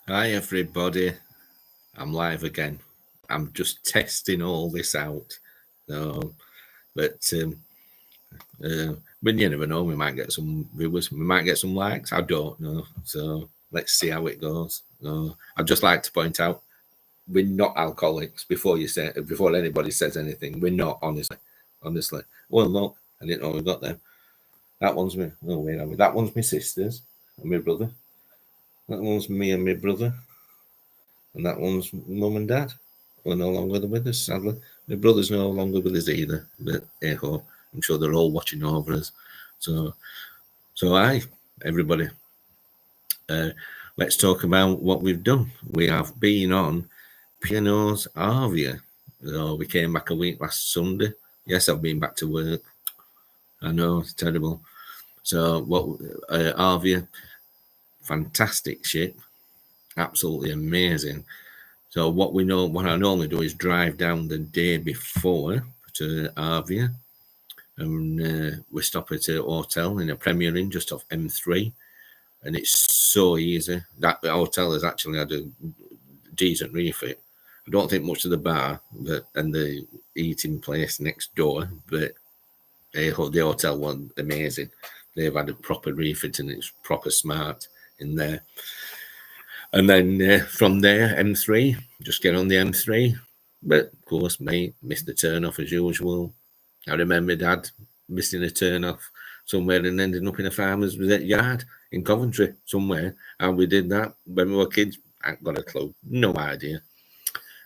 Hi everybody, I'm live again. I'm just testing all this out. So, but you never know. We might get some viewers. We might get some likes. I don't know. So let's see how it goes. I'd just like to point out we're not alcoholics. Before anybody says anything, we're not. Honestly. Well, no, I didn't know we got them. That one's me. Oh wait, that one's my sisters and my brother. That one's me and my brother. And that one's mum and dad. We're no longer with us, sadly. My brother's no longer with us either, but hey ho, I'm sure they're all watching over us. So hi, everybody. Let's talk about what we've done. We have been on Piano's Arvia. So we came back a week last Sunday. Yes, I've been back to work. I know, it's terrible. So what Arvia, fantastic ship, absolutely amazing. So what I normally do is drive down the day before to Arvia, and we stop at a hotel in a Premier Inn just off M3, and it's so easy. That hotel has actually had a decent refit. I don't think much of the bar and the eating place next door, but the hotel was amazing. They've had a proper refit and it's proper smart in there. And then from there, M3, just get on the M3. But of course, mate, missed the turn off as usual. I remember Dad missing a turn off somewhere and ending up in a farmer's yard in Coventry somewhere. And we did that when we were kids. I ain't got a clue, no idea.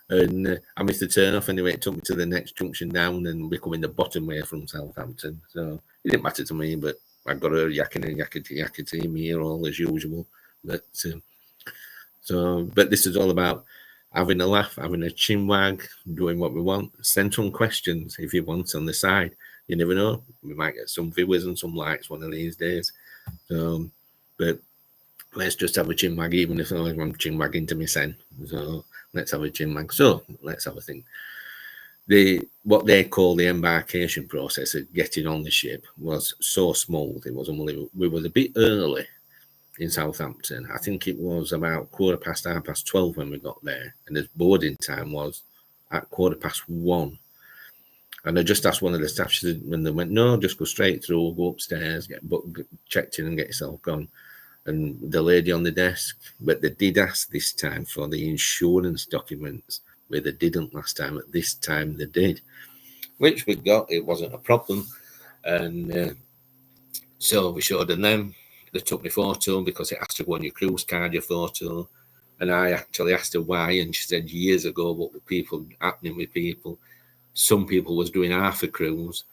And I missed the turn off anyway. It took me to the next junction down and we're coming the bottom way from Southampton. So it didn't matter to me, but I got a yakking and yakety meal all as usual. But but this is all about having a laugh, having a chin wag, doing what we want. Send some questions if you want on the side. You never know. We might get some viewers and some likes one of these days. But let's just have a chin wag, even if I'm chin wagging to my son. So let's have a chin wag. So let's have a think. What they call the embarkation process of getting on the ship was so smooth. It was unbelievable. We were a bit early in Southampton. I think it was about 12:15 when we got there, and the boarding time was at 1:15. And I just asked one of the staff, when they went, no, just go straight through, go upstairs, get checked in and get yourself gone. And the lady on the desk, but they did ask this time for the insurance documents, where they didn't last time. At this time they did, which we got. It wasn't a problem. And so we showed them. They took me photo because it has to go on your cruise card, your photo. And I actually asked her why, and she said years ago what were people happening with people. Some people was doing half a cruise,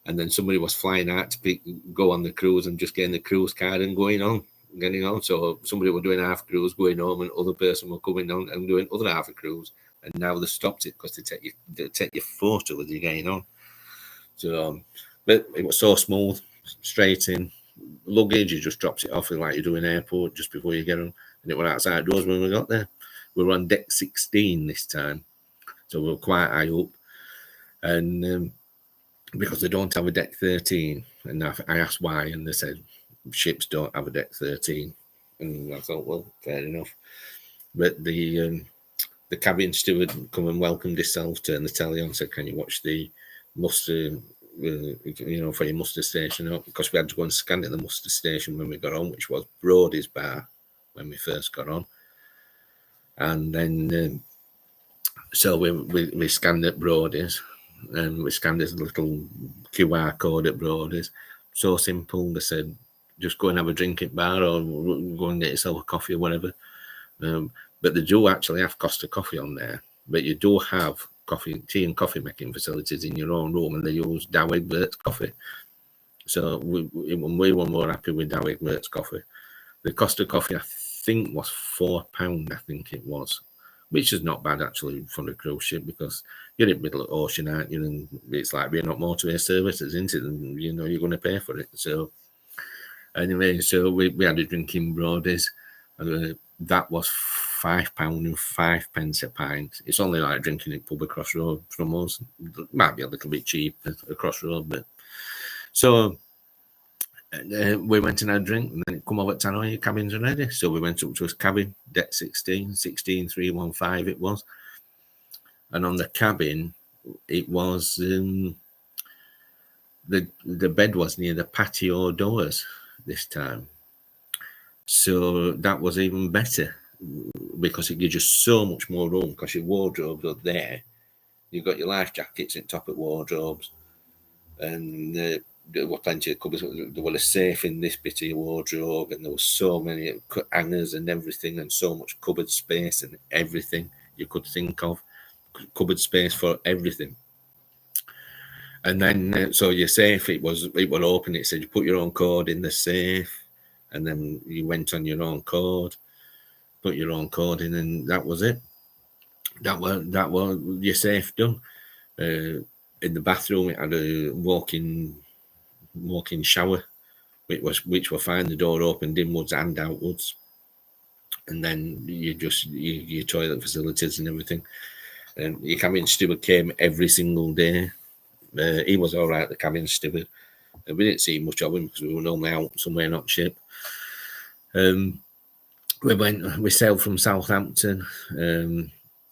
and then somebody was flying out to go on the cruise and just getting the cruise card and getting on. So somebody were doing half a cruise, going home, and other person were coming on and doing other half a cruise. And now they stopped it because they take your photo as you're getting on. So, but it was so smooth, straight in. Luggage, you just drops it off like you do in airport just before you get on. And it went outside doors when we got there. We were on deck 16 this time, so we were quite high up. And because they don't have a deck 13, and I asked why, and they said ships don't have a deck 13. And I thought, well, fair enough. But the cabin steward come and welcomed himself, turned the telly on, said, can you watch the muster, for your muster station? Because we had to go and scan at the muster station when we got on, which was Brody's bar when we first got on. And then, so we scanned at Brody's, and we scanned this little QR code at Brody's. So simple. They said, just go and have a drink at bar, or go and get yourself a coffee or whatever. But they do actually have Costa Coffee on there. But you do have tea and coffee making facilities in your own room, and they use Dow Egbert's coffee. So we were more happy with Dow Egbert's coffee. The Costa Coffee, I think, was £4, I think it was, which is not bad actually for a cruise ship, because you're in the middle of the ocean, aren't you? And it's like being up motorway services, isn't it? And you're going to pay for it. So anyway, so we had a drink in Brody's, and that was £5 and 5p a pint. It's only like drinking at pub across road from us. It might be a little bit cheap across road, but so And we went and had a drink, and then it come over at 10, your cabins are ready. So we went up to his cabin, deck 16315 it was. And on the cabin, it was the bed was near the patio doors this time. So that was even better because it gives you so much more room because your wardrobes are there. You've got your life jackets in top of wardrobes, and there were plenty of cupboards. There was a safe in this bit of your wardrobe, and there were so many hangers and everything, and so much cupboard space and everything you could think of. Cupboard space for everything. And then, so your safe, it was open. It said you put your own code in the safe, and then you went on your own code, put your own code in, and that was it. That was your safe done. In the bathroom, it had a walk-in shower, which were fine. The door opened inwards and outwards, and then your toilet facilities and everything. And your cabin steward came every single day. He was all right, the cabin steward. We didn't see much of him because we were normally out somewhere not ship. We sailed from Southampton.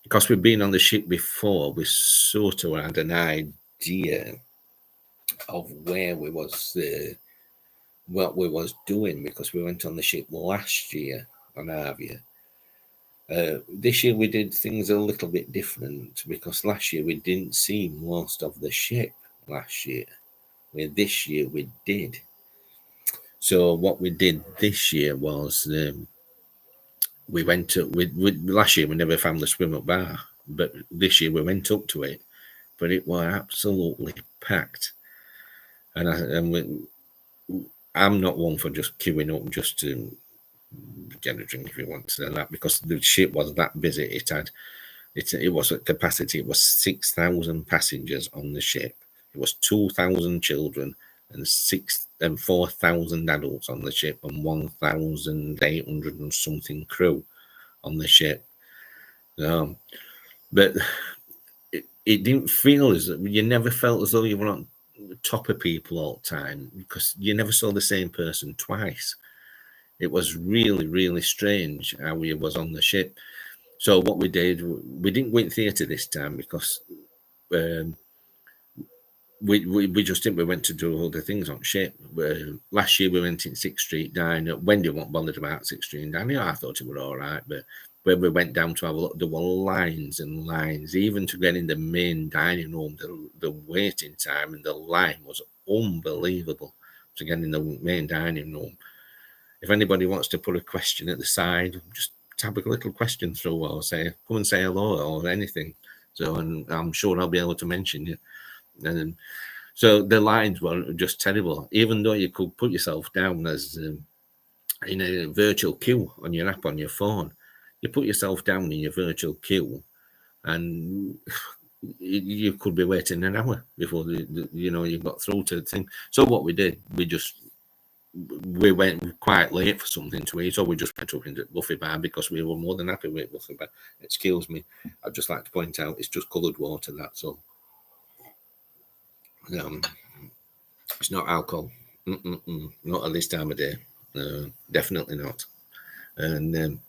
Because we'd been on the ship before, we sort of had an idea of where we was, what we was doing, because we went on the ship last year on Avia. This year we did things a little bit different because last year we didn't see most of the ship last year. This year we did. So what we did this year was we went to last year we never found the swim up bar, but this year we went up to it, but it was absolutely packed. And I'm not one for just queuing up just to get a drink if you want to that, because the ship was that busy. It was at capacity. It was 6,000 passengers on the ship. It was 2,000 children and 4,000 adults on the ship, and 1,800 and something crew on the ship. But it didn't feel as you never felt as though you were on top of people all the time, because you never saw the same person twice. It was really, really strange how we was on the ship. So what we did, we didn't go in theatre this time because we just didn't. We went to do all the things on ship. Last year we went in Sixth Street Diner. Wendy wasn't bothered about Sixth Street Diner. I thought it was all right, but when we went down to have a look, there were lines and lines, even to get in the main dining room. The waiting time and the line was unbelievable to get in the main dining room. If anybody wants to put a question at the side, just type a little question through, or come and say hello or anything. So, and I'm sure I'll be able to mention you. And so the lines were just terrible. Even though you could put yourself down as in a virtual queue on your app on your phone, you put yourself down in your virtual queue, and you could be waiting an hour before you got through to the thing. So what we did, we went quite late for something to eat, so we just went up into Buffy Bar because we were more than happy with Buffy Bar. Excuse me, I'd just like to point out it's just coloured water, that's all. It's not alcohol. Not at this time of day. Definitely not. And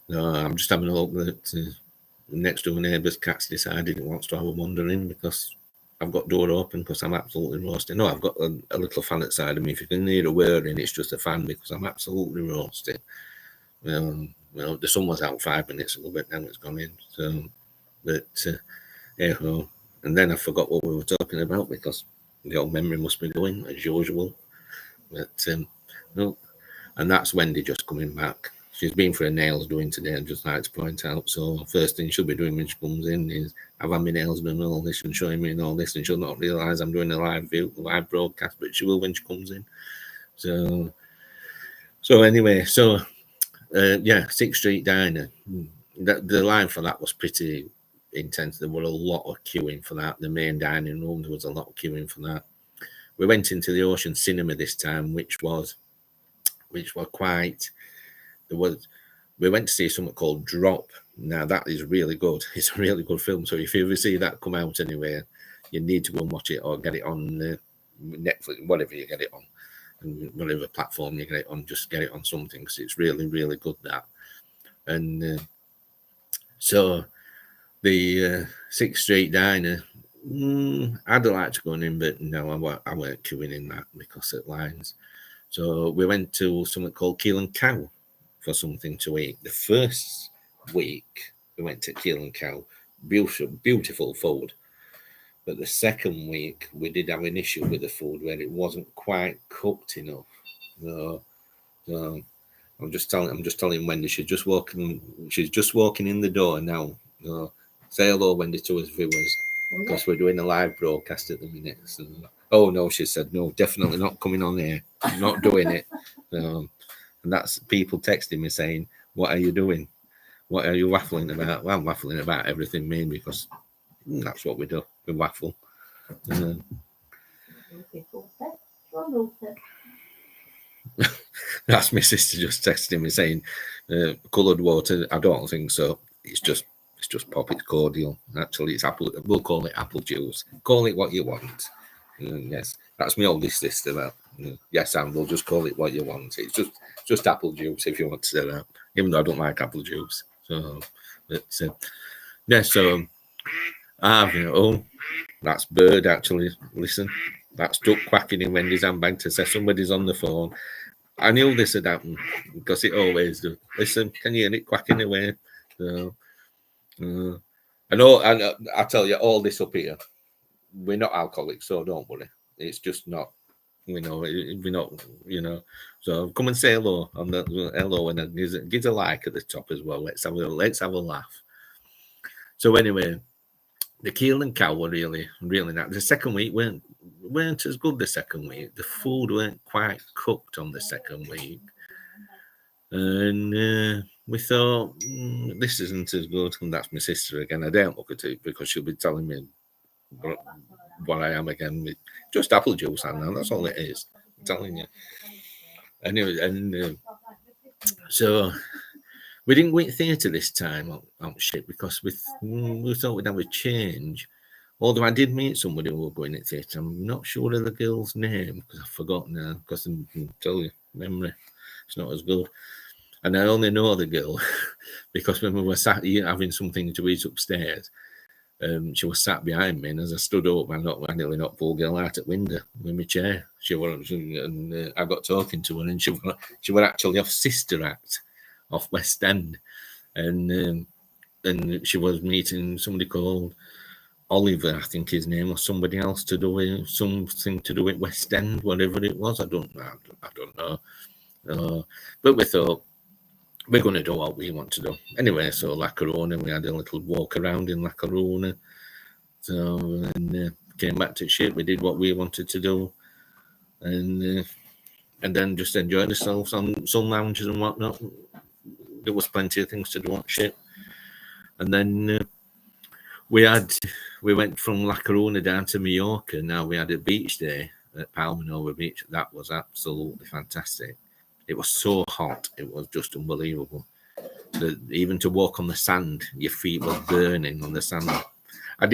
no, I'm just having a look that next door neighbour's cat's decided it wants to have a wander in because I've got door open because I'm absolutely roasting. No, I've got a little fan outside of me. If you can hear a whirring, it's just a fan because I'm absolutely roasting. Well, the sun was out 5 minutes ago, but now it's gone in. So, but and then I forgot what we were talking about because the old memory must be going as usual. But no, and that's Wendy just coming back. She's been for her nails doing today, I'd just like to point out. So first thing she'll be doing when she comes in is I've had my nails done and all this and showing me and all this, and she'll not realise I'm doing a live broadcast, but she will when she comes in. So anyway, Sixth Street Diner. The line for that was pretty intense. There were a lot of queuing for that. The main dining room, there was a lot of queuing for that. We went into the Ocean Cinema this time, which were quite. We went to see something called Drop. Now that is really good. It's a really good film. So if you ever see that come out anywhere, you need to go and watch it or get it on Netflix, whatever you get it on. and whatever platform you get it on, just get it on something, because it's really, really good, that. And so the 6th Street Diner, I'd like to go in, but no, I weren't queuing in that because of lines. So we went to something called Keel and Cow for something to eat. The first week we went to Keel and Cow, beautiful food. But the second week we did have an issue with the food where it wasn't quite cooked enough. So I'm just telling Wendy, she's just walking in the door now. Say hello, Wendy, to us viewers, because we're doing a live broadcast at the minute. So, oh no, she said, no, definitely not coming on here, not doing it. And that's people texting me saying, what are you doing? What are you waffling about? Well, I'm waffling about everything, mainly because that's what we do. We waffle. That's my sister just texting me saying, coloured water. I don't think so. It's just pop. It's cordial. Actually, it's apple. We'll call it apple juice. Call it what you want. Yes, that's my oldest sister. That. Yes, and we'll just call it what you want. It's just apple juice if you want to say that. Even though I don't like apple juice. So, but yeah. So, oh, that's Bird actually. Listen, that's duck quacking in Wendy's handbag to say somebody's on the phone. I knew this had happened because it always does. Listen, can you hear it quacking away? So, I know, and I tell you, all this up here, we're not alcoholics, so don't worry. It's just not, we're not, So come and say hello on the hello, and give a like at the top as well. Let's have a laugh. So anyway, the Keel and Cow were really, really nice. The second week weren't as good. The second week, the food weren't quite cooked on the second week, and we thought this isn't as good. And that's my sister again. I don't look at it because she'll be telling me what I am again. Just apple juice, and that's all it is. I'm telling you. Anyway, and so we didn't go to theatre this time on shit because we thought we'd have a change. Although I did meet somebody who were going to theatre. I'm not sure of the girl's name because I've forgotten now. Because I can tell you, memory, it's not as good. And I only know the girl because when we were sat having something to eat upstairs, she was sat behind me, and as I stood up, I nearly knocked poor girl out at window with my chair. And I got talking to her, and she was actually off Sister Act, off West End, and she was meeting somebody called Oliver, I think his name, or somebody else to do with something to do with West End, whatever it was. I don't know. But we thought we're going to do what we want to do anyway. So La Corona, we had a little walk around in La Corona. So and came back to shit. We did what we wanted to do, and then just enjoyed ourselves on some lounges and whatnot. There was plenty of things to do on shit, and then we went from La Corona down to Mallorca. Now we had a beach day at Palma Nova Beach. That was absolutely fantastic. It was so hot. It was just unbelievable. Even to walk on the sand, your feet were burning on the sand. I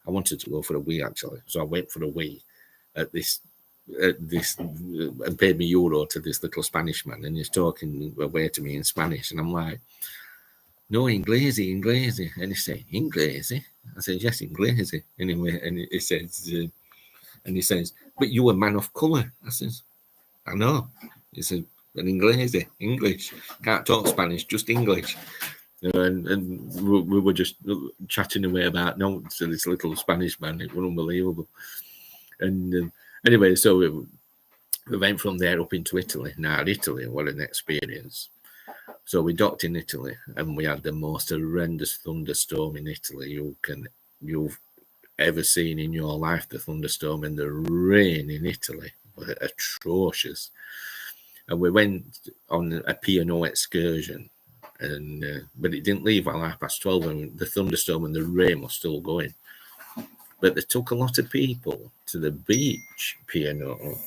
wanted to go for a wee actually, so I went for a wee at this and paid me euro to this little Spanish man, and he's talking away to me in Spanish, and I'm like, no, inglese, and he said, inglese? I said, yes, inglese. Anyway, and he says, but you a man of colour. I says, I know. He said, an English. Can't talk Spanish, just English. And we were just chatting away about to this little Spanish man. It was unbelievable. And anyway, so we went from there up into Italy. Now, Italy, what an experience. So we docked in Italy, and we had the most horrendous thunderstorm in Italy you've ever seen in your life. The thunderstorm and the rain in Italy were atrocious. And we went on a P&O excursion, but it didn't leave at 12:30, and the thunderstorm and the rain was still going. But they took a lot of people to the beach, P&O.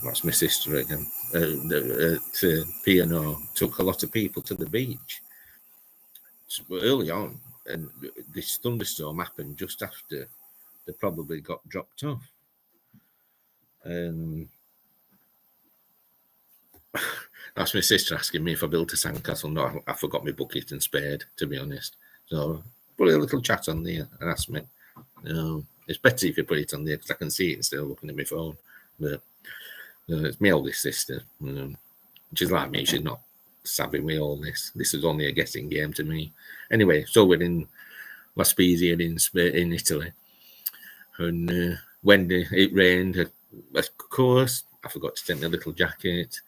That's my sister again. To P&O, took a lot of people to the beach early on, and this thunderstorm happened just after they probably got dropped off. That's my sister asking me if I built a sandcastle. No, I forgot my bucket and spade, to be honest. So put a little chat on there and ask me. It's better if you put it on there because I can see it instead of looking at my phone. But it's my oldest sister. She's like me. She's not savvy with all this. This is only a guessing game to me. Anyway, so we're in La Spezia in Italy. And when it rained, of course, I forgot to take my little jacket.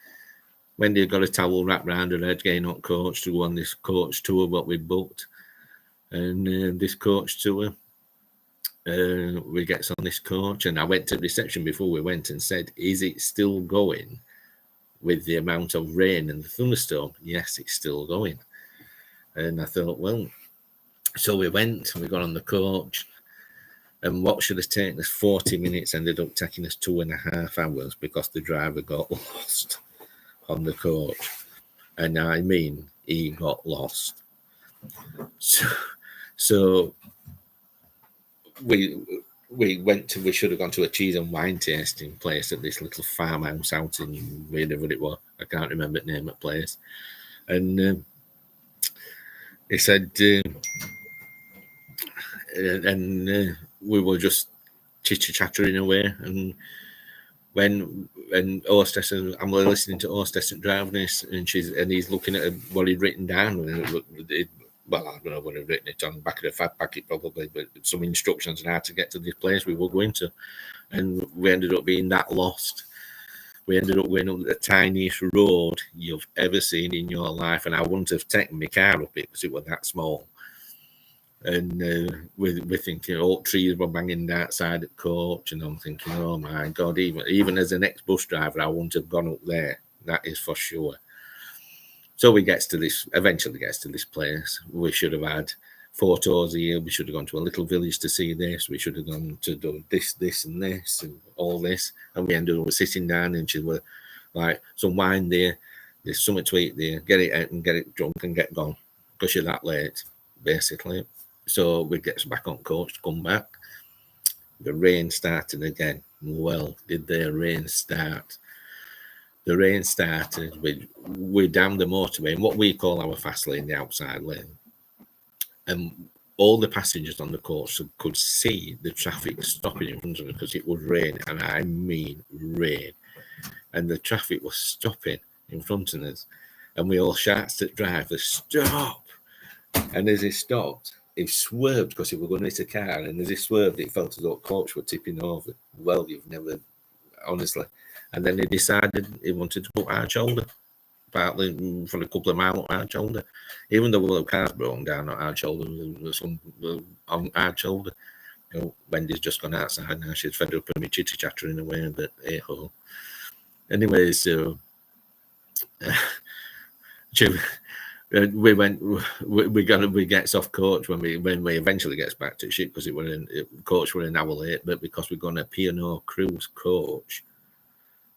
Wendy got a towel wrapped around her head, getting on coach to go on this coach tour, what we booked. And this coach tour, we gets on this coach. And I went to reception before we went and said, is it still going with the amount of rain and the thunderstorm? Yes, it's still going. And I thought, well, so we went and we got on the coach. And what should have taken us 40 minutes ended up taking us 2.5 hours because the driver got lost on the coach. And I mean, he got lost. So we should have gone to a cheese and wine tasting place at this little farmhouse out in wherever it was. I can't remember the name of the place. And he said, we were just chitter-chattering away. And when hostess, I'm listening to hostess and driving this, and he's looking at what he'd written down. Well, I don't know what he'd written it on the back of the fat packet probably, but some instructions on how to get to this place we were going to. And we ended up being that lost. We ended up going up the tiniest road you've ever seen in your life, and I wouldn't have taken my car up it because it was that small. And we're thinking oak trees were banging outside the coach, and I'm thinking, oh my God, even as an ex-bus driver, I wouldn't have gone up there. That is for sure. So eventually gets to this place. We should have had photos here. We should have gone to a little village to see this. We should have gone to do this, and this, and all this. And we ended up sitting down, and she was like, some wine there, there's something to eat there, get it out and get it drunk and get gone because you're that late, basically. So we get back on coach to come back. The rain started again. Well, did the rain start? The rain started. We dammed the motorway in what we call our fast lane, the outside lane. And all the passengers on the coach could see the traffic stopping in front of them because it was rain, and I mean rain. And the traffic was stopping in front of us. And we all shouted to the driver, stop! And as he stopped, he swerved because he was going to hit a car, and as he swerved, it felt as though the coach were tipping over. Well, you've never, honestly. And then he decided he wanted to put our shoulder, partly for a couple of miles on our shoulder. Even though the car's broken down on our shoulder, on our shoulder. You know, Wendy's just gone outside now. She's fed up with me chitter-chattering away, but hey-ho. Anyway, so we gets off coach when we eventually gets back to ship because coach were an hour late, but because we're going to P&O cruise coach,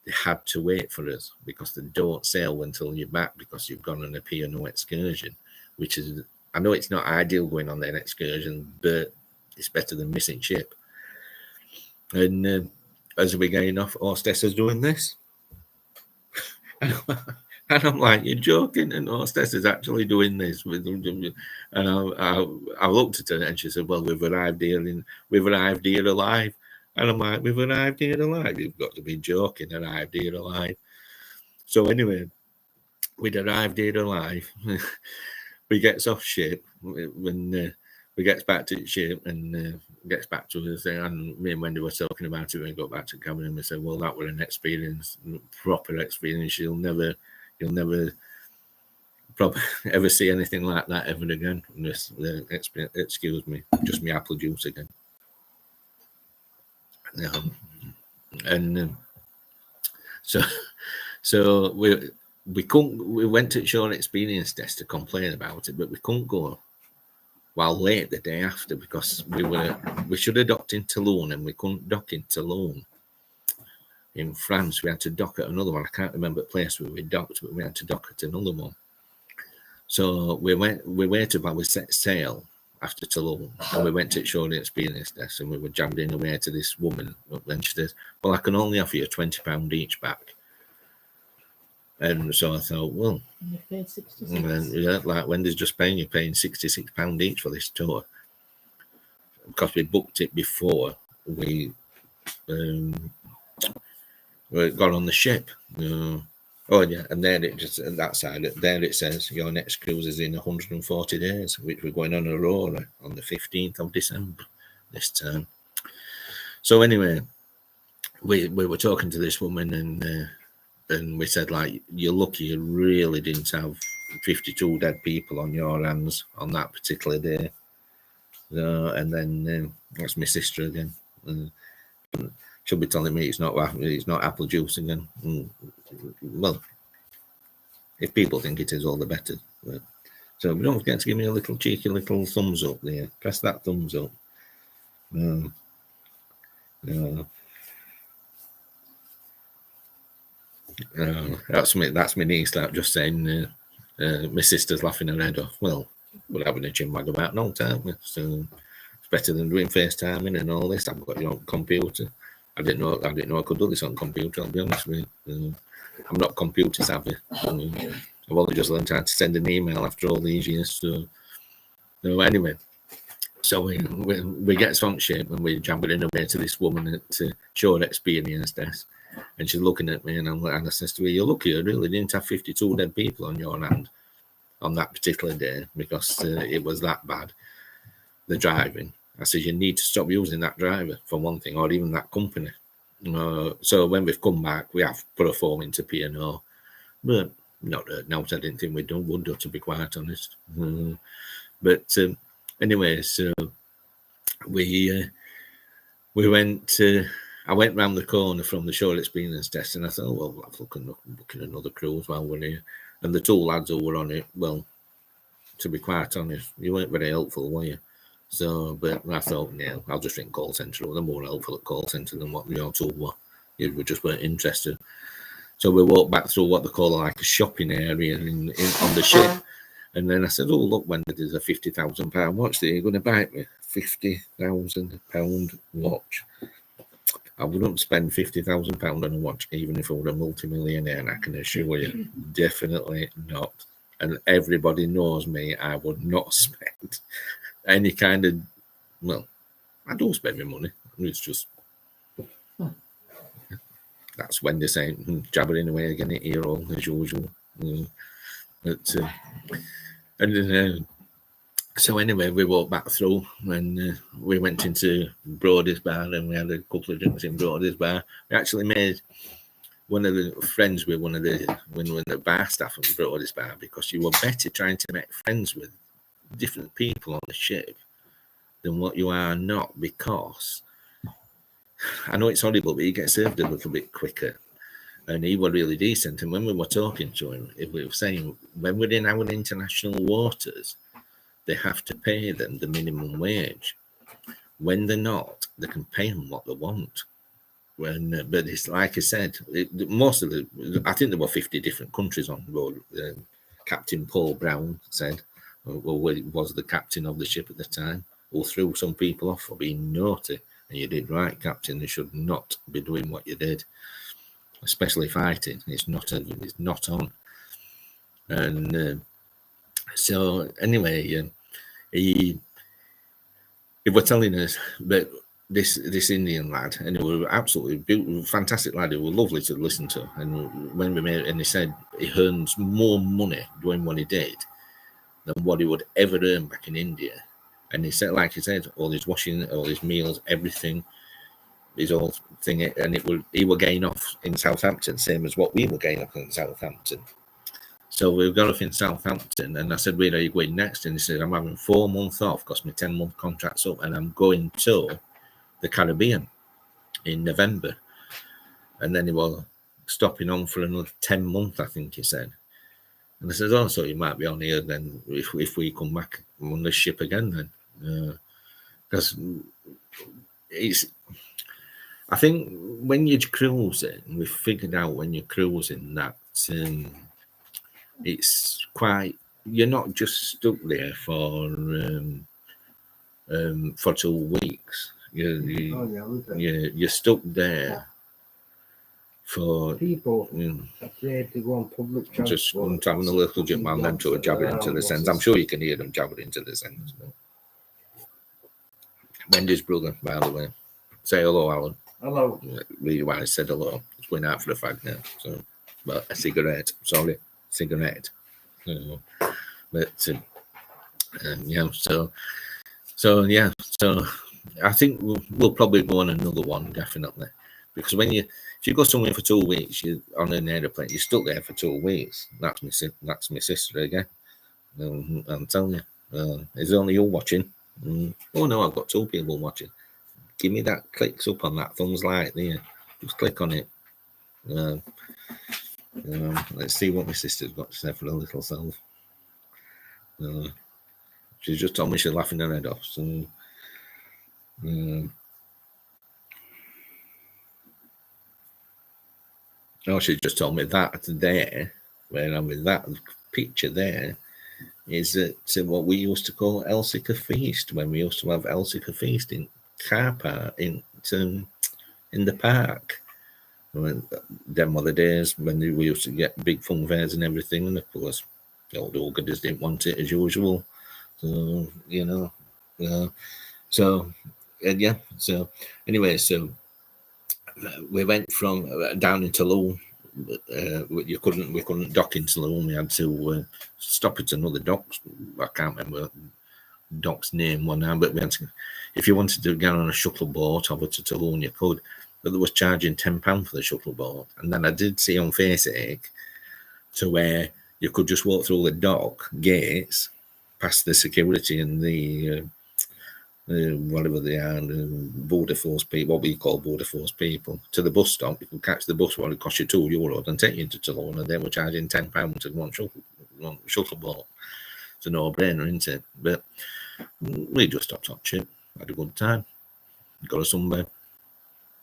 they had to wait for us because they don't sail until you're back because you've gone on a P&O excursion, which is, I know it's not ideal going on an excursion, but it's better than missing ship. And as we're getting off, hostess is doing this. And I'm like, you're joking? And hostess is actually doing this. And I looked at her and she said, well, we've arrived here alive. And I'm like, we've arrived here alive? You've got to be joking, arrived here alive. So anyway, we'd arrived here alive. We gets off ship when we gets back to the ship and gets back to the thing. And me and Wendy were talking about it when we got back to the cabin, and we said, well, that was an experience, proper experience. You'll never probably ever see anything like that ever again. Excuse me, just me apple juice again. And so we couldn't. We went to Shore Experience Desk to complain about it, but we couldn't go while late the day after because we should have docked in Toulon and we couldn't dock in Toulon. In France, we had to dock at another one. I can't remember the place where we docked, but we had to dock at another one. So we waited while we set sail after Tulum, and we went to Shore Experience Desk, and we were jabbering away to this woman, and she says, well, I can only offer you £20 each back. And so I thought, well, You paid 66. yeah, like Wendy's just paying, you're paying £66 each for this tour. Because we booked it before we got on the ship. Oh yeah, and then it just on that side there it says your next cruise is in 140 days, which we're going on Aurora on the 15th of December this time. So anyway, we were talking to this woman, and we said, like, you're lucky you really didn't have 52 dead people on your hands on that particular day. And then that's my sister again. She'll be telling me it's not apple juice again. Well, if people think it is, all the better. But, so don't forget to give me a little cheeky little thumbs up there. Press that thumbs up. That's my niece that just saying my sister's laughing her head off. Well, we're having a chinwag about no time, so it's better than doing FaceTiming and all this. I've got your own computer. I didn't know I could do this on computer, I'll be honest with you. I'm not computer savvy. I've only just learned how to send an email after all these years. So anyway, so we get sponsorship, and we're jumping away to this woman at Shore Experience Desk, and she's looking at me, and I says to her, you're lucky you really didn't have 52 dead people on your hand on that particular day, because it was that bad, the driving. I said, you need to stop using that driver for one thing, or even that company. So when we've come back, we have put a form into P&O, but not no, I didn't think would do, to be quite honest. But anyway, so we went. I went round the corner from the Shore Experience Desk, and I thought, well, I'll look at another cruise while we're here. And the two lads who were on it, well, to be quite honest, you weren't very helpful, were you? So, but I thought, yeah, I'll just ring call centre. They're more helpful at call centre than what your two were. We just weren't interested. So we walked back through what they call like a shopping area on the ship. And then I said, oh, look, when there's a £50,000 watch that you're going to buy me. £50,000 watch. I wouldn't spend £50,000 on a watch, even if I were a multimillionaire, and I can assure you, definitely not. And everybody knows me, I would not spend any kind of, well, I don't spend my money. It's just, that's when they say, jabbering away again at hero, as usual. But, so anyway, we walked back through, and we went into Brody's bar, and we had a couple of drinks in Brody's bar. We actually made one of the friends with one of the bar staff at Brody's bar, because you were better trying to make friends with different people on the ship than what you are not, because I know it's horrible, but you get served a little bit quicker. And he was really decent. And when we were talking to him, we were saying, when we're in our international waters, they have to pay them the minimum wage. When they're not, they can pay them what they want. But it's like I said, most of I think there were 50 different countries on board. Captain Paul Brown said, well, was the captain of the ship at the time, who threw some people off for being naughty. And you did right, Captain. You should not be doing what you did, especially fighting. It's not on. And so anyway, he was telling us that this Indian lad, and he was absolutely beautiful, fantastic lad. He was lovely to listen to. And when we met, and he said he earns more money doing what he did than what he would ever earn back in India. And he said, like he said, all his washing, all his meals, everything, his whole thing, and he will gain off in Southampton, same as what we will gain off in Southampton. So we got off in Southampton, and I said, where are you going next? And he said, I'm having 4 months off because my 10-month contract's up, and I'm going to the Caribbean in November. And then he was stopping on for another 10 months, I think he said. And I said, oh, so you might be on here then if we come back on the ship again then. Because I think when you're cruising, we've figured out when you're cruising that it's quite, you're not just stuck there for for 2 weeks. You're stuck there for people afraid to go on public transport. Just having a little jump on them to jabber into the sense. I'm sure you can hear them jabber into the sense. Wendy's brother, by the way. Say hello, Alan. Hello. Really why I said hello. It's going out for the fag now. So, but a cigarette. Sorry, cigarette. But yeah. So yeah. So I think we'll probably go on another one definitely, because if you go somewhere for 2 weeks, you on an aeroplane, you're stuck there for 2 weeks. That's my sister again. I'm telling you, is it only you watching? Oh no, I've got 2 people watching. Give me that clicks up on that thumbs like there. Just click on it. Let's see what my sister's got to say for her little self. She's just told me she's laughing her head off. So, she just told me that there, where I'm with that picture there, is that what we used to call Elsica Feast, when we used to have Elsica Feast in car park in the park. Them were the days when we used to get big fun fairs and everything, and of course the old Augusters didn't want it as usual. So so anyway, so we went from down in Toulon. We couldn't dock in Toulon. We had to stop at another dock. I can't remember dock's name one now, but we had to, if you wanted to get on a shuttle boat over to Toulon, you could, but there was charging £10 for the shuttle boat. And then I did see on Facebook to where you could just walk through the dock gates, past the security and the whatever they are, border force people, what we call border force people, to the bus stop. You could catch the bus, it cost you €2 and take you to Toulon, and they were charging £10 to one shuttle boat. It's a no-brainer, isn't it? But we just stopped on ship, had a good time, got a sunbathe,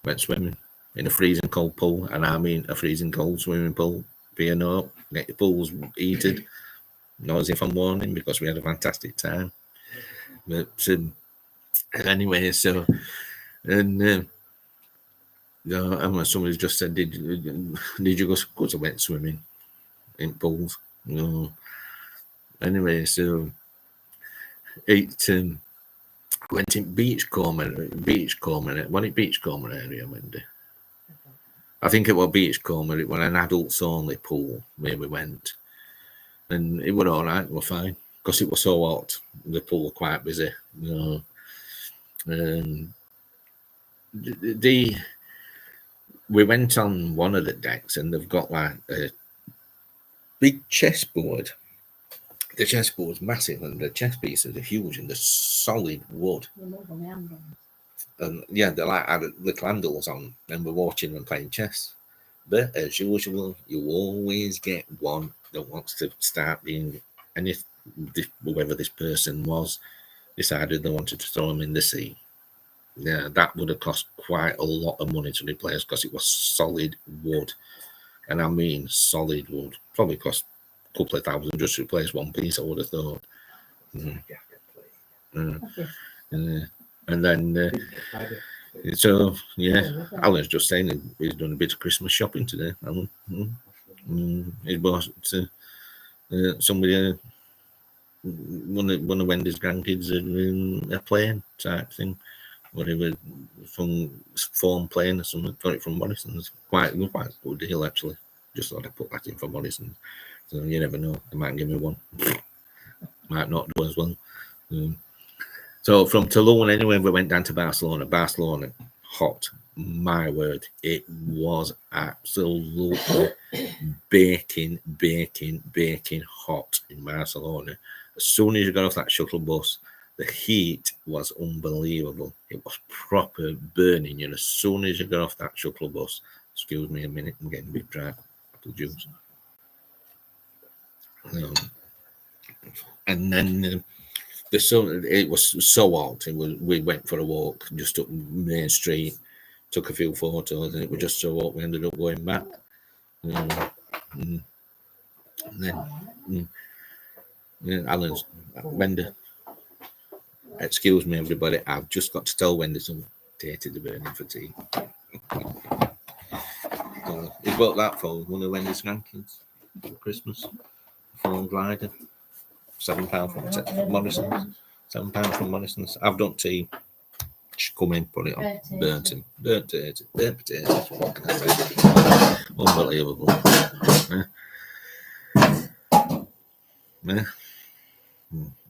went swimming in a freezing cold pool, and I mean a freezing cold swimming pool. Being up, get your pools heated, not as if I'm warning, because we had a fantastic time. But anyway, so and somebody just said, did you go to wet swimming in pools? No. Anyway, so it went in Beachcomber. What it Beachcomber area, Wendy? I think it was Beachcomber. It was an adults only pool where we went, and it was all right. It was fine because it was so hot. The pool was quite busy, we went on one of the decks, and they've got like a big chessboard. The chessboard's massive, and the chess pieces are huge, and they're solid wood. And yeah, they're like little handles on, and we're watching them playing chess. But as usual, you always get one that wants to start being, and if whoever this person was decided they wanted to throw them in the sea, yeah, that would have cost quite a lot of money to replace, because it was solid wood, and I mean solid wood. Probably cost a couple of thousand just to replace one piece, I would have thought. And then so yeah, Alan's just saying he's done a bit of Christmas shopping today. Alan, he bought somebody one of Wendy's grandkids a plane type thing, whatever, from foam plane or something. Got it from Morrison's. Quite a good deal actually. Just thought I'd put that in for Morrison's. So you never know, they might give me one. Might not do as well. So from Toulon, anyway, we went down to Barcelona. Barcelona, hot. My word, it was absolutely baking hot in Barcelona. As soon as you got off that shuttle bus, the heat was unbelievable. It was proper burning you as soon as you got off that shuttle bus. Excuse me a minute, I'm getting a bit dry. Apple juice. And then the sun, it was so hot. We went for a walk just up Main Street, took a few photos, and it was just so hot we ended up going back. And then Alan's Wendy. Excuse me, everybody. I've just got to tell Wendy some tated the burning for tea. He bought that for one of Wendy's grandkids for Christmas. Phone glider. £7 from Morrison's. £7 from Morrison's. I've done tea. Just come in, put it on. Burnt him. Burnt potatoes. What can I say? Unbelievable. Yeah.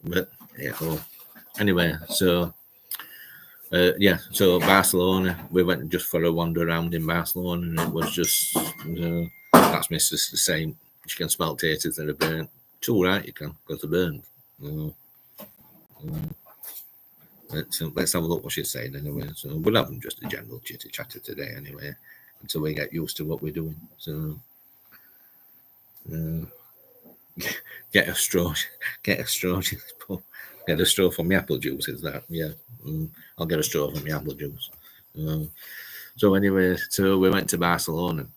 But yeah. Oh. Anyway, so so Barcelona, we went just for a wander around in Barcelona, and it was just that's my sister saying she can smell taters that are burnt. It's all right, you can, because they're burned. Let's have a look what she's saying anyway. So we'll have them just a general chitty chatter today anyway, until we get used to what we're doing. So get a straw, get a straw from the apple juice. Is that? Yeah, I'll get a straw from the apple juice. So anyway, so we went to Barcelona.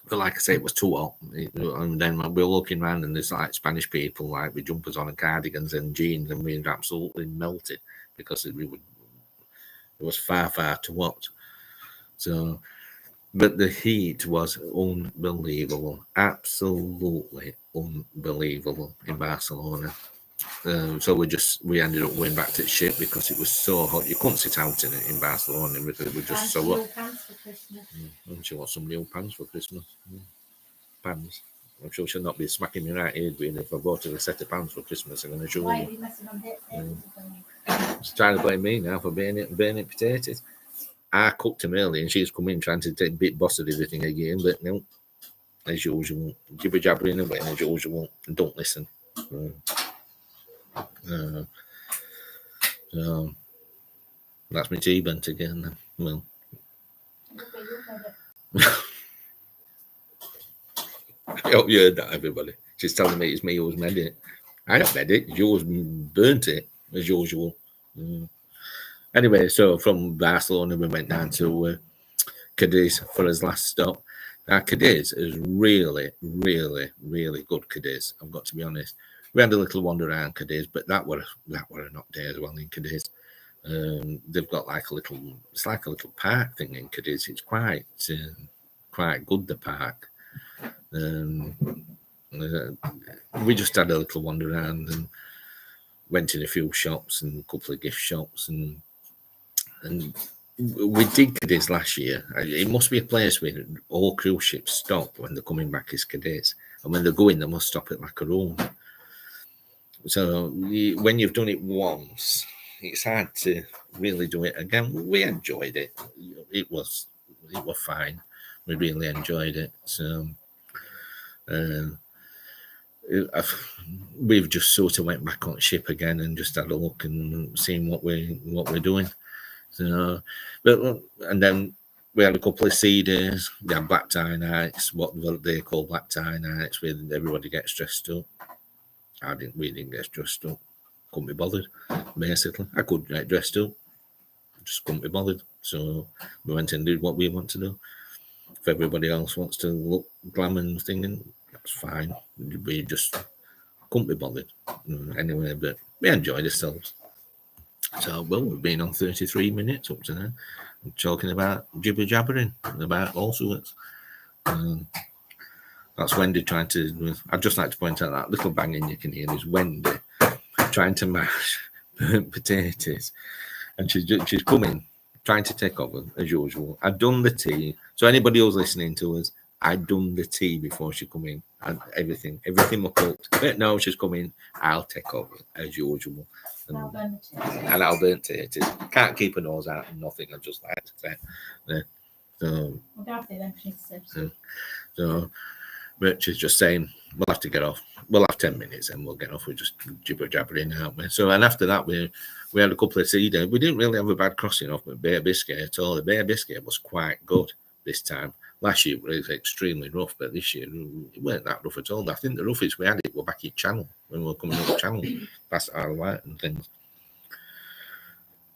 But like I say, it was too hot. And then we were looking around, and there's like Spanish people like with jumpers on and cardigans and jeans, and we were absolutely melted because it was far too hot. So, but the heat was unbelievable, absolutely unbelievable in Barcelona. So we ended up going back to the ship because it was so hot. You couldn't sit out in it in Barcelona because it was just so hot. And she wants some new pants for Christmas. Pants. I'm sure she'll not be smacking me right here if I bought her a set of pants for Christmas. I'm going to show you. She's trying to blame me now for burning potatoes. I cooked them early, and she's come in trying to take a bit boss of everything again, but no, as usual, jibber jabbering away as usual, and don't listen. That's my tea bent again. Well, I hope you heard that, everybody. She's telling me it's me who's made it. I don't made it. Yours burnt it as usual. Anyway, so from Barcelona we went down to Cadiz for his last stop. Now Cadiz is really, really, really good. Cadiz, I've got to be honest. We had a little wander around Cadiz, but that were a not day as well in Cadiz. They've got like it's like a little park thing in Cadiz. It's quite good, the park. We just had a little wander around and went in a few shops and a couple of gift shops, and we did Cadiz last year. It must be a place where all cruise ships stop when they're coming back is Cadiz, and when they're going they must stop at La Coruña. So when you've done it once, it's hard to really do it again. We enjoyed it. It was fine. We really enjoyed it. So we've just sort of went back on ship again and just had a look and seen what we're doing. So, and then we had a couple of sea days. We had black tie nights, what they call black tie nights, where everybody gets dressed up. We didn't get dressed up. Couldn't be bothered, basically. I could get dressed up, just couldn't be bothered. So we went and did what we want to do. If everybody else wants to look glam and thinking, that's fine. We just couldn't be bothered. Anyway, but we enjoyed ourselves. So, well, we've been on 33 minutes up to now, talking about jibber jabbering about all sorts. That's Wendy trying to. I'd just like to point out that little banging you can hear is Wendy trying to mash burnt potatoes, and she's coming, trying to take over as usual. I'd done the tea, so anybody who's listening to us, I'd done the tea before she come in, and everything was cooked. But no, she's coming. I'll take over as usual, and I'll burn potatoes. Can't keep her nose out and nothing. I just like to say. So. Rich is just saying we'll have to get off. We'll have 10 minutes and we'll get off. We're just jibber jabbering, aren't we? So, and after that, we had a couple of sea days. We didn't really have a bad crossing off with Bay Biscay at all. The Bay Biscay was quite good this time. Last year it was extremely rough, but this year it weren't that rough at all. I think the roughest we had it were back in Channel when we were coming up Channel past Isle of Wight and things.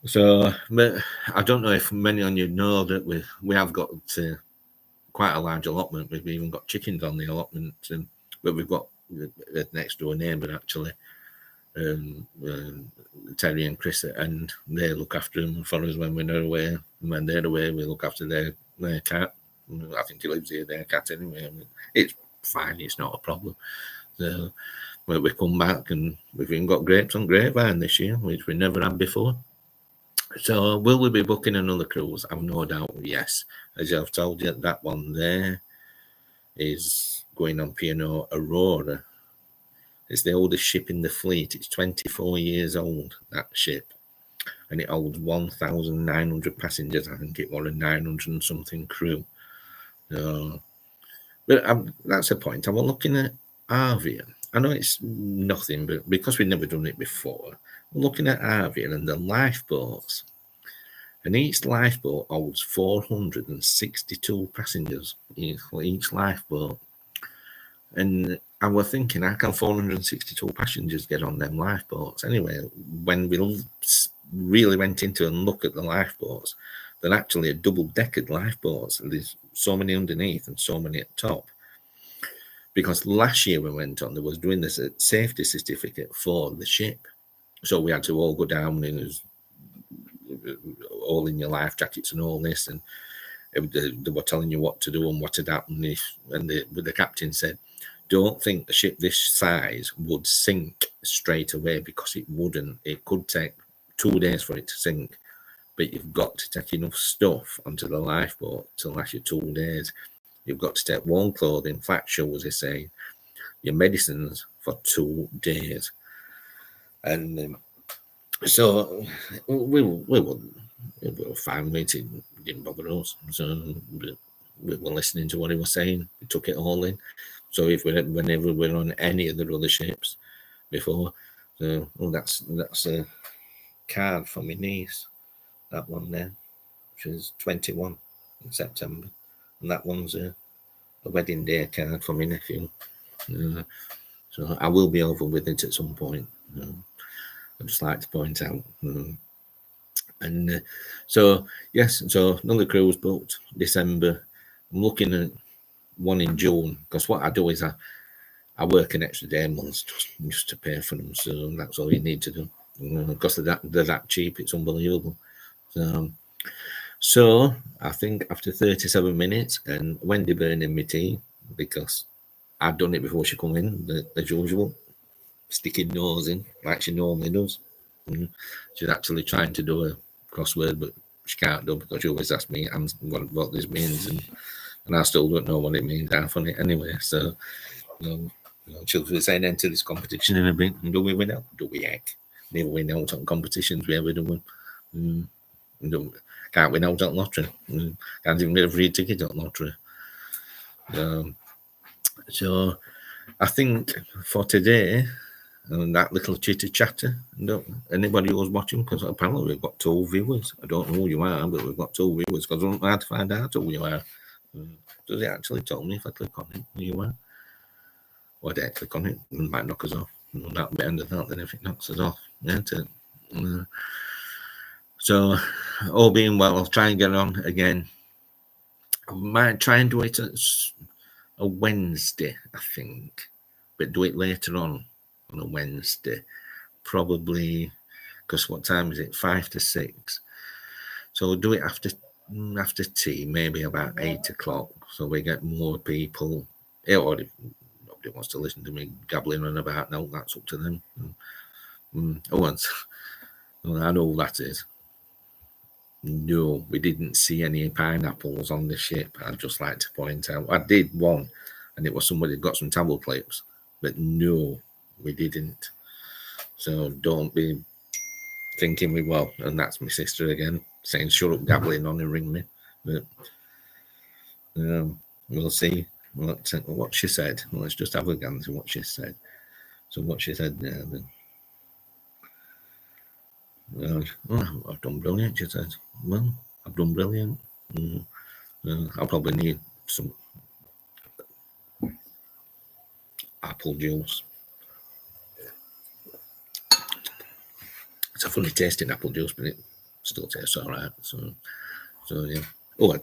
So, but I don't know if many of you know that we have got quite a large allotment. We've even got chickens on the allotment, but we've got the next door neighbour actually Terry and Chris, and they look after them for us when we're away. And when they're away, we look after their cat. I think he lives here, their cat anyway. I mean, it's fine, it's not a problem. So when we come back, and we've even got grapes on Grapevine this year, which we never had before. So will we be booking another cruise? I've no doubt, yes. As I've told you, that one there is going on P&O Aurora. It's the oldest ship in the fleet. It's 24 years old, that ship. And it holds 1,900 passengers. I think it was a 900 and something crew. So, but that's the point. I'm looking at Arvia. I know it's nothing, but because we've never done it before, I'm looking at Arvia and the lifeboats. And each lifeboat holds 462 passengers, each lifeboat. And I was thinking, how can 462 passengers get on them lifeboats? Anyway, when we really went into and look at the lifeboats, they're actually a double-decked lifeboats. And there's so many underneath and so many at top. Because last year we went on, they was doing this safety certificate for the ship. So we had to all go down in all in your life jackets and all this. And they were telling you what to do and what had happened. And the captain said, don't think the ship this size would sink straight away, because it wouldn't. It could take 2 days for it to sink. But you've got to take enough stuff onto the lifeboat to last you 2 days. You've got to take warm clothing, flat shoes, they say, your medicines for 2 days. And so we were fine with it. It didn't bother us. So we were listening to what he was saying. We took it all in. So whenever we're on any of the other ships before, so that's a card for my niece. That one there, she's 21 in September. And that one's a wedding day card for my nephew. So I will be over with it at some point. I'd just like to point out. So, yes, so another cruise booked December. I'm looking at one in June, because what I do is I work an extra day a month just to pay for them. So that's all you need to do. Because they're that cheap, it's unbelievable. So I think after 37 minutes, and Wendy burning my tea, because I'd done it before she come in, as usual, sticking nose in like she normally does. She's actually trying to do a crossword, but she can't do, because she always asks me what this means, and I still don't know what it means half on it anyway. So she'll be saying, enter this competition in a bit. And do we win out? Do we heck? Never win out on competitions we ever do. Can't win out on lottery. Can't even get a free ticket on lottery. So I think for today, and that little chitter chatter, anybody who's watching, because apparently we've got 2 viewers. I don't know who you are, but we've got 2 viewers, because I don't know how to find out who you are. Does it actually tell me if I click on it who you are? Or I click on it, it might knock us off. That'll be end of that then if it knocks us off. So, all being well, I'll try and get on again. I might try and do it at a Wednesday, I think, but do it later on a Wednesday, probably, because what time is it? 5 to 6. So we'll do it after tea, maybe about 8 o'clock, so we get more people. Or if nobody wants to listen to me gabbling on about, no, that's up to them. I know what that is. No, we didn't see any pineapples on the ship. I'd just like to point out. I did one, and it was somebody got some towel clips, but no, we didn't. So don't be thinking we will. And that's my sister again, saying, shut up, gabbling on and ring me. But we'll see what she said. Let's just have a glance at what she said. So what she said there, then. I've done brilliant, she said. Well, I've done brilliant. I'll probably need some apple juice. It's a funny tasting apple juice, but it still tastes all right. So yeah. Oh, I'd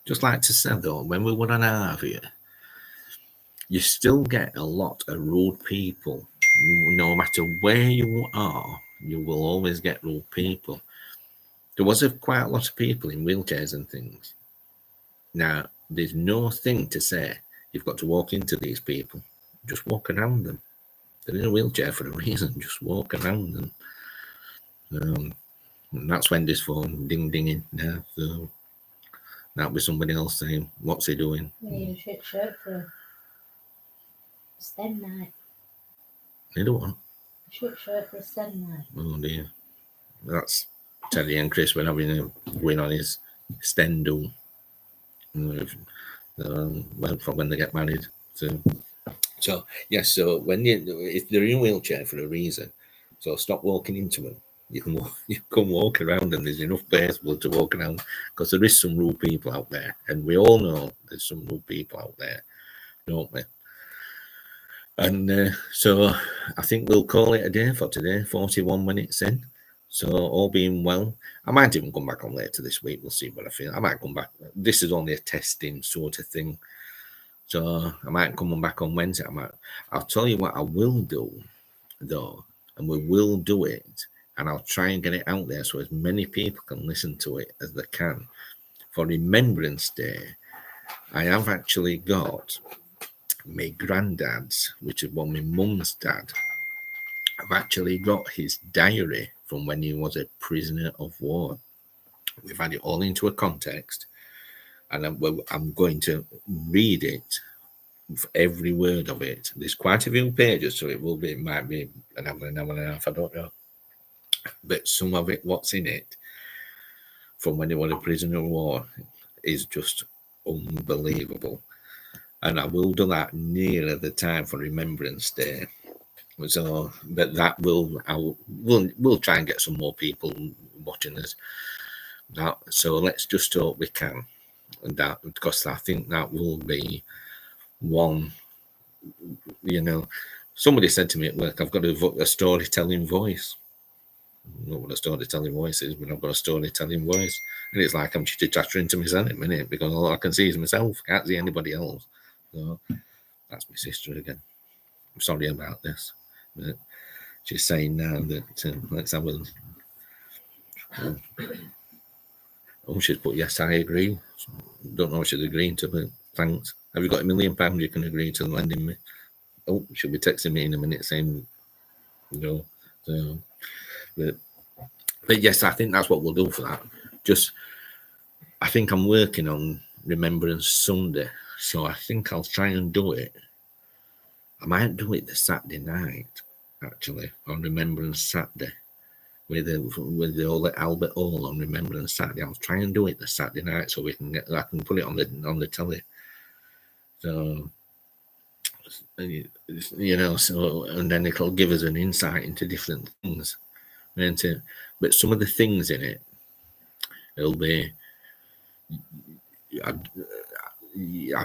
just like to say though, when we were on Arvia, you still get a lot of rude people no matter where you are, you will always get rude people. There was quite a lot of people in wheelchairs and things. Now, there's no thing to say you've got to walk into these people. Just walk around them. They're in a wheelchair for a reason. Just walk around them. And that's Wendy's phone dinging now. So that'll be somebody else saying, "What's he doing?" We need a shit shirt for STEM night. They don't want. A shit shirt for STEM night. Oh dear. That's Teddy and Chris were having a win on his Stendhal. Well, from when they get married. So yes. So when if they're in a wheelchair for a reason, so stop walking into them. You can walk around, and there's enough space to walk around, because there is some rude people out there, and we all know there's some rude people out there, don't we? And so I think we'll call it a day for today. 41 minutes in. So all being well, I might even come back on later this week. We'll see what I feel. I might come back. This is only a testing sort of thing. So I might come back on Wednesday. I'll tell you what I will do, though, and we will do it, and I'll try and get it out there so as many people can listen to it as they can. For Remembrance Day, I have actually got my granddad's, which is my mum's dad. I've actually got his diary from when he was a prisoner of war. We've had it all into a context, and I'm going to read it, every word of it. There's quite a few pages, so it might be an hour and a half, I don't know. But some of it, what's in it, from when he was a prisoner of war, is just unbelievable. And I will do that nearer the time for Remembrance Day. So, but that we'll try and get some more people watching us. So let's just hope we can, and that, because I think that will be one. Somebody said to me at work, I've got a storytelling voice. I don't know what a storytelling voice is, but I've got a storytelling voice, and it's like I'm chitter-chattering to myself at a minute, because all I can see is myself. Can't see anybody else. So that's my sister again. I'm sorry about this, but she's saying now that let's have a. Oh, she's put yes, I agree. Don't know what she's agreeing to, but thanks. Have you got £1 million you can agree to lending me? Oh, she'll be texting me in a minute saying no. So, but yes, I think that's what we'll do for that. I think I'm working on Remembrance Sunday, so I think I'll try and do it. I might do it the Saturday night, actually, on Remembrance Saturday, with the old Albert Hall on Remembrance Saturday. I'll try and do it the Saturday night so I can put it on the telly. So, so, and then it'll give us an insight into different things. But some of the things in it, it'll be. I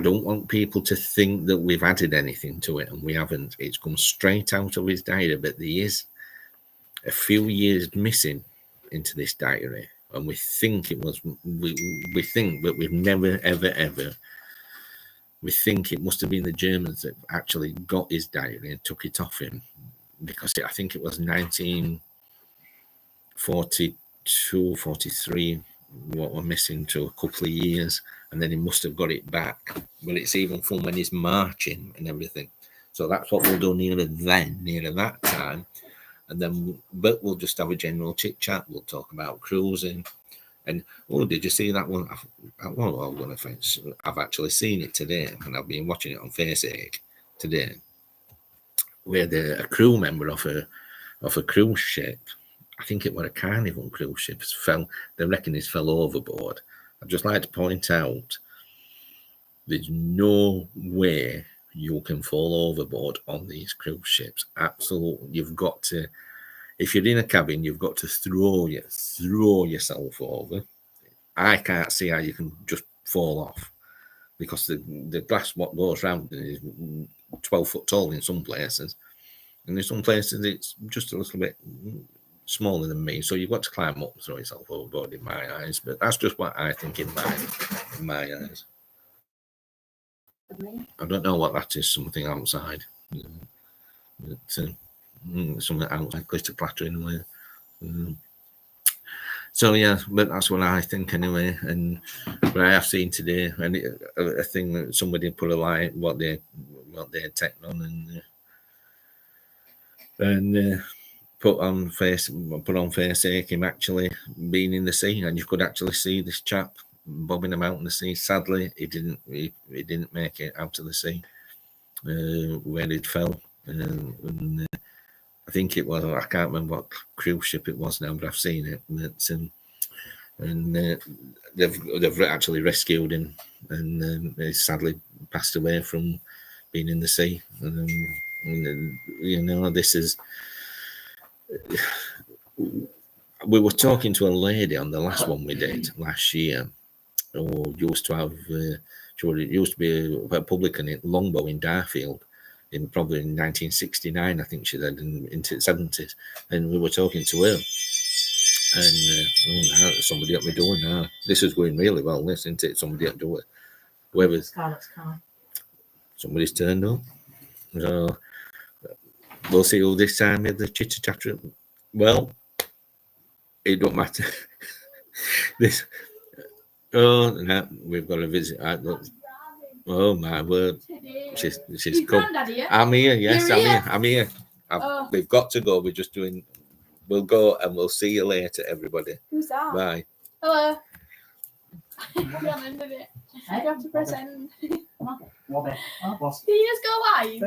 don't want people to think that we've added anything to it, and we haven't. It's come straight out of his diary, but there is a few years missing into this diary, and we think it was. We think, but we've never, ever. We think it must have been the Germans that actually got his diary and took it off him, because I think it was 1942, 43. What we're missing to a couple of years, and then he must have got it back. But it's even from when he's marching and everything. So that's what we'll do nearer that time. And then, but we'll just have a general chit chat. We'll talk about cruising. And did you see that one? I've actually seen it today, and I've been watching it on Facebook today, where a crew member of a cruise ship, I think it was a Carnival cruise ship, they reckon he's fell overboard. I'd just like to point out, there's no way you can fall overboard on these cruise ships. Absolutely. You've got to, if you're in a cabin, you've got to throw yourself over. I can't see how you can just fall off, because the glass what goes round is 12 foot tall in some places, and in some places it's just a little bit smaller than me, so you've got to climb up and throw yourself overboard, in my eyes. But that's just what I think in my eyes. I don't know what that is, something outside. But something outside glitter clatter anyway. So yeah, but that's what I think anyway. And what I have seen today, and a thing that somebody put a light what they had taken on and put on Facebook him actually being in the sea, and you could actually see this chap bobbing about in the sea. Sadly, he didn't make it out of the sea where it fell. And I think it was, I can't remember what cruise ship it was now, but I've seen it. And they've actually rescued him, and he sadly passed away from being in the sea. And, you know, this is. We were talking to a lady on the last one we did last year, who used to have. It used to be a publican at Longbow in Darfield, probably in 1969, I think she said, into the 70s. And we were talking to her, and somebody at my door now. This is going really well, this, isn't it? Somebody at the door. Whoever's Scarlett's car. somebody's turned up. So we'll see who this time with the chitter chatter. Well, it don't matter. This. Oh no, we've got a visit. Oh my word, she's come. I'm here. Yes, I'm here. We've got to go. We're just doing. We'll go and we'll see you later, everybody. Who's that? Bye. Hello. You're on the end of it. You have to press end. Come on. Did you just go live?